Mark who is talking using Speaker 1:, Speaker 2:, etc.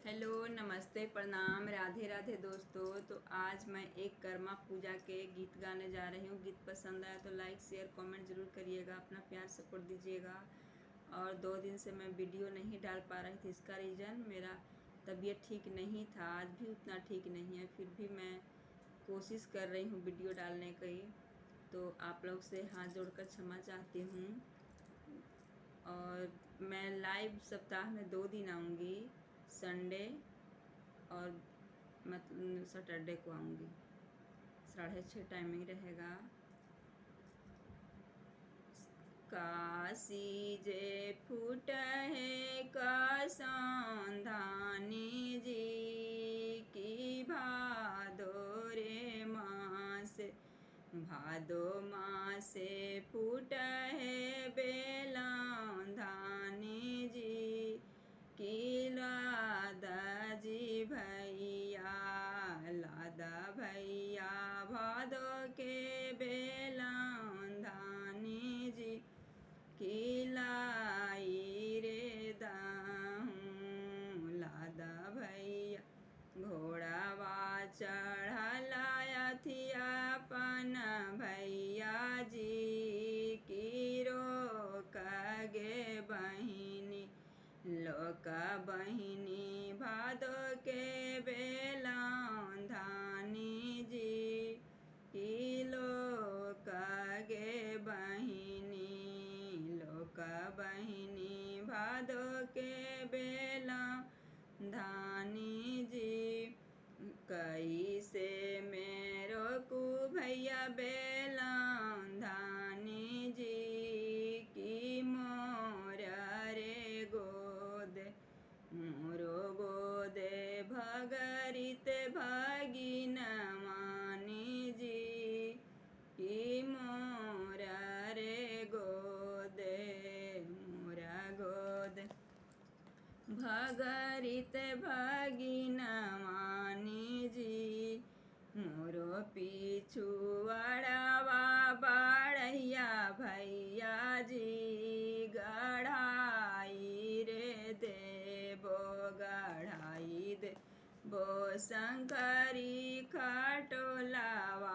Speaker 1: Hello, नमस्ते, प्रणाम, राधे राधे दोस्तों। तो आज मैं एक कर्मा पूजा के गीत गाने जा रही हूँ। गीत पसंद आया तो लाइक शेयर कमेंट ज़रूर करिएगा, अपना प्यार सपोर्ट दीजिएगा। और 2 दिन से मैं वीडियो नहीं डाल पा रही थी, इसका रीज़न मेरा तबीयत ठीक नहीं था। आज भी उतना ठीक नहीं है, फिर भी मैं कोशिश कर रही हूँ वीडियो डालने की। तो आप लोग से हाथ जोड़कर क्षमा चाहती हूँ। और मैं लाइव सप्ताह में 2 दिन आऊँगी, संडे और मतलब सैटरडे को आऊँगी। 6:30 टाइमिंग रहेगा। काशी जे फूट है कसौंधानी जी की भादो रे मास, भादो मासे फूट है बेलौंधानी जी की लादा जी भैया, लादा भैया भादो के बेलौंधानी जी की लाई रे दाहूँ, लादा भैया घोड़ावा चढ़ला अथिया पन भैया जी की रोक गे बहिनी, लोक बहिनी भादो के बेलौंधानी जी की लोक गे बहिनी, लोक बहिनी भादो के बेलौंधानी जी। कैसे मेरो कु भैया बेलौंधानी जी की मोर रे गोद, मोरो गोदे भगरित भगिन मानी जी की मोरा रे गोदे, मोरा गोद भगरित भगिन मानी जी। मोरो पिछुआड़वा बाड़ैया भैया जी गढ़ाई रे देबो, गढ़ाई दे बो शंकरी खटोलावा